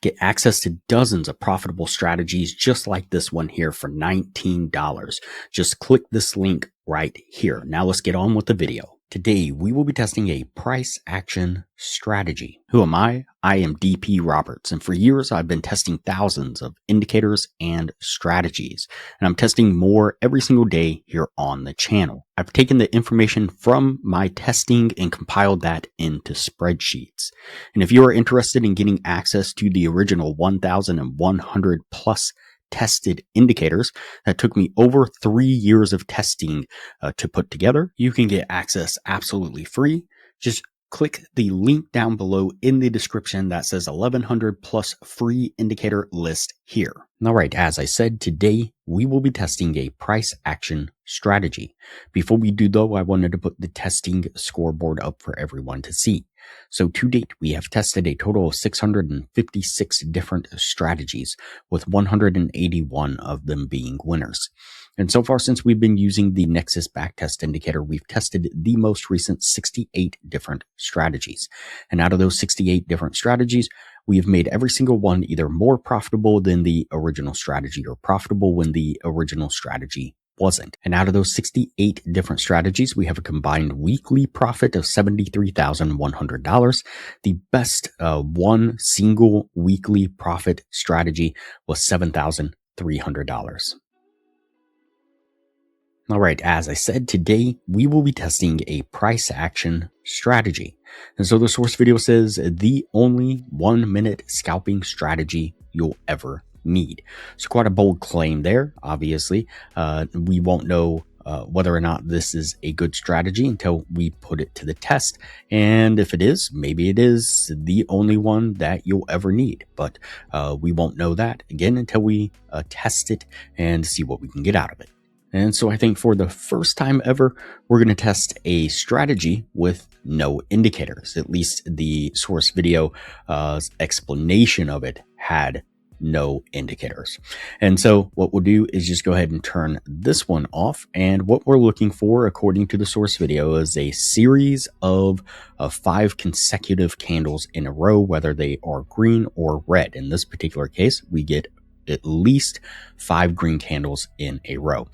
Get access to dozens of profitable strategies just like this one here for $19. Just click this link right here. Now let's get on with the video. Today, we will be testing a price action strategy. Who am I? I am DP Roberts, and for years I've been testing thousands of indicators and strategies, and I'm testing more every single day here on the channel. I've taken the information from my testing and compiled that into spreadsheets. And if you are interested in getting access to the original 1,100 plus tested indicators that took me over 3 years of testing to put together, you can get access absolutely free. Just click the link down below in the description that says 1,100 plus free indicator list here. All right, as I said, today we will be testing a price action strategy. Before we do though, I wanted to put the testing scoreboard up for everyone to see. So to date, we have tested a total of 656 different strategies, with 181 of them being winners. And so far, since we've been using the Nexus backtest indicator, we've tested the most recent 68 different strategies. And out of those 68 different strategies, we have made every single one either more profitable than the original strategy or profitable when the original strategy wasn't. And out of those 68 different strategies, we have a combined weekly profit of $73,100. The best one single weekly profit strategy was $7,300. All right, as I said, today we will be testing a price action strategy. And so the source video says the only 1-minute scalping strategy you'll ever need. So quite a bold claim there. Obviously, we won't know whether or not this is a good strategy until we put it to the test. And if it is, maybe it is the only one that you'll ever need. But we won't know that again until we test it and see what we can get out of it. And so I think for the first time ever, we're going to test a strategy with no indicators. At least the source video explanation of it had no indicators. And so what we'll do is just go ahead and turn this one off. And what we're looking for, according to the source video, is a series of 5 consecutive candles in a row, whether they are green or red. In this particular case, we get at least 5 green candles in a row.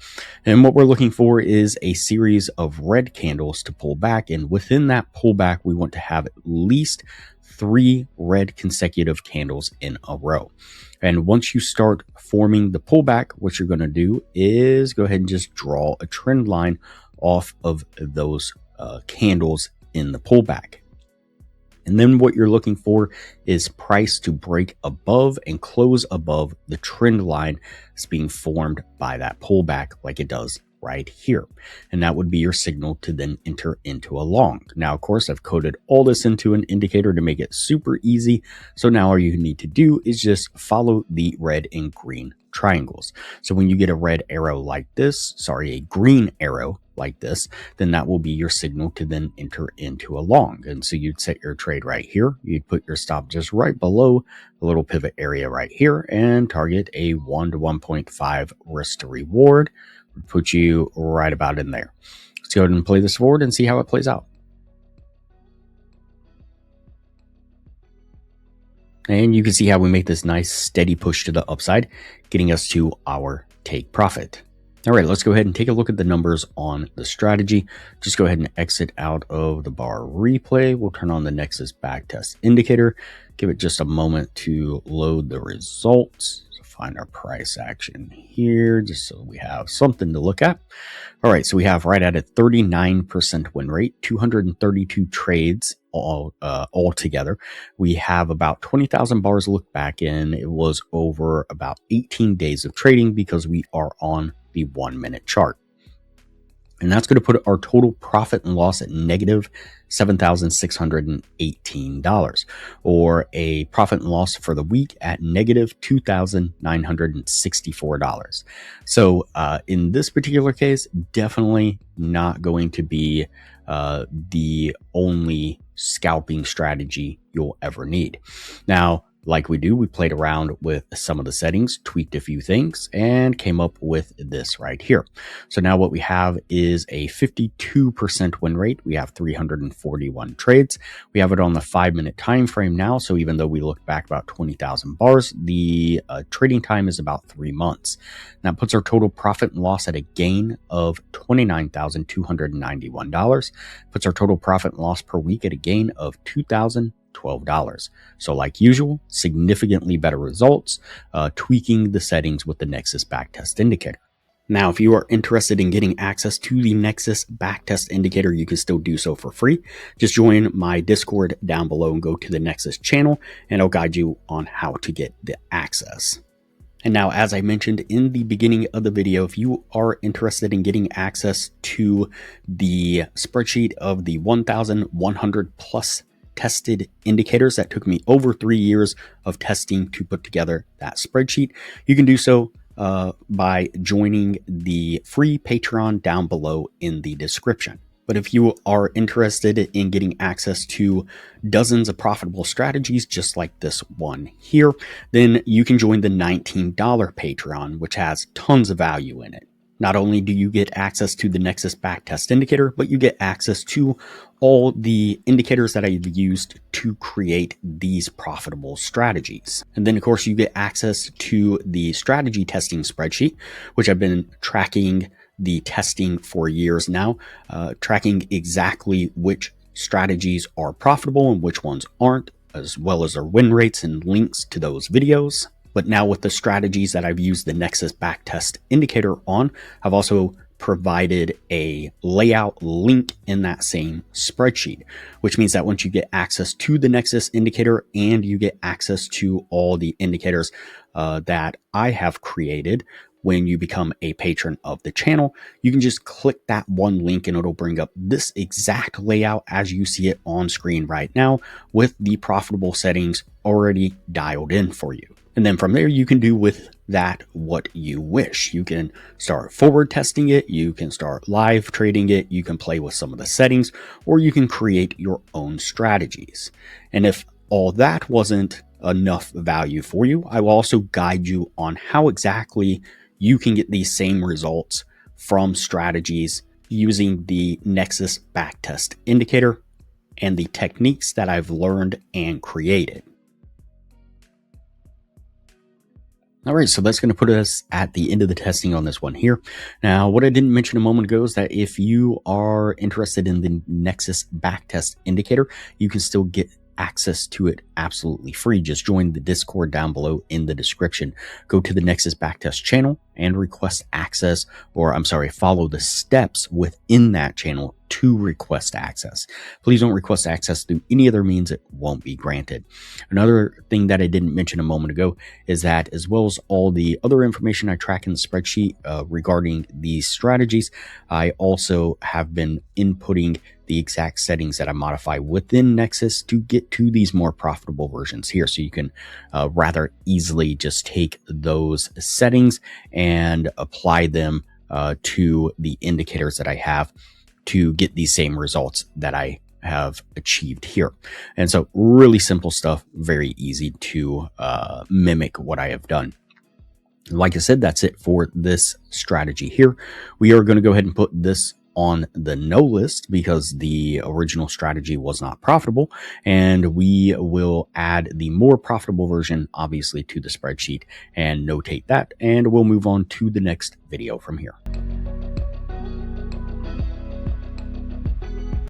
And what we're looking for is a series of red candles to pull back. And within that pullback, we want to have at least 3 red consecutive candles in a row. And once you start forming the pullback, what you're going to do is go ahead and just draw a trend line off of those candles in the pullback. And then what you're looking for is price to break above and close above the trend line that's being formed by that pullback, like it does right here. And that would be your signal to then enter into a long. Now, of course, I've coded all this into an indicator to make it super easy. So now all you need to do is just follow the red and green triangles. So when you get a red arrow like this, a green arrow like this, then that will be your signal to then enter into a long. And so you'd set your trade right here. You'd put your stop just right below the little pivot area right here and target a 1 to 1.5 risk to reward. Would put you right about in there. Let's go ahead and play this forward and see how it plays out. And you can see how we make this nice steady push to the upside, getting us to our take profit. All right, let's go ahead and take a look at the numbers on the strategy. Just go ahead and exit out of the bar replay. We'll turn on the Nexus backtest indicator. Give it just a moment to load the results. So find our price action here, just so we have something to look at. All right, so we have right at a 39% win rate, 232 trades all together. We have about 20,000 bars looked back in. It was over about 18 days of trading because we are on the 1-minute chart. And that's going to put our total profit and loss at negative $7,618, or a profit and loss for the week at negative $2,964. So in this particular case, definitely not going to be the only scalping strategy you'll ever need. Now, like we do, we played around with some of the settings, tweaked a few things, and came up with this right here. So now what we have is a 52% win rate. We have 341 trades. We have it on the 5-minute time frame now. So even though we look back about 20,000 bars, the trading time is about 3 months. That puts our total profit and loss at a gain of $29,291. Puts our total profit and loss per week at a gain of $2,012. So like usual, significantly better results, tweaking the settings with the Nexus backtest indicator. Now, if you are interested in getting access to the Nexus backtest indicator, you can still do so for free. Just join my Discord down below and go to the Nexus channel, and I'll guide you on how to get the access. And now, as I mentioned in the beginning of the video, if you are interested in getting access to the spreadsheet of the 1,100 plus tested indicators that took me over 3 years of testing to put together that spreadsheet, you can do so by joining the free Patreon down below in the description. But if you are interested in getting access to dozens of profitable strategies, just like this one here, then you can join the $19 Patreon, which has tons of value in it. Not only do you get access to the Nexus backtest indicator, but you get access to all the indicators that I've used to create these profitable strategies. And then, of course, you get access to the strategy testing spreadsheet, which I've been tracking the testing for years now, tracking exactly which strategies are profitable and which ones aren't, as well as their win rates and links to those videos. But now with the strategies that I've used the Nexus backtest indicator on, I've also provided a layout link in that same spreadsheet, which means that once you get access to the Nexus indicator and you get access to all the indicators that I have created, when you become a patron of the channel, you can just click that one link and it'll bring up this exact layout as you see it on screen right now, with the profitable settings already dialed in for you. And then from there, you can do with that what you wish. You can start forward testing it, you can start live trading it, you can play with some of the settings, or you can create your own strategies. And if all that wasn't enough value for you, I will also guide you on how exactly you can get these same results from strategies using the Nexus backtest indicator and the techniques that I've learned and created. All right, so that's going to put us at the end of the testing on this one here. Now, what I didn't mention a moment ago is that if you are interested in the Nexus backtest indicator, you can still get access to it absolutely free. Just join the Discord down below in the description. Go to the Nexus backtest channel and request access, or follow the steps within that channel to request access. Please don't request access through any other means. It won't be granted. Another thing that I didn't mention a moment ago is that, as well as all the other information I track in the spreadsheet regarding these strategies, I also have been inputting the exact settings that I modify within Nexus to get to these more profitable versions here. So you can rather easily just take those settings and apply them to the indicators that I have to get these same results that I have achieved here. And so really simple stuff, very easy to mimic what I have done. Like I said, that's it for this strategy here. We are going to go ahead and put this on the no list because the original strategy was not profitable, and we will add the more profitable version obviously to the spreadsheet and notate that, and we'll move on to the next video from here.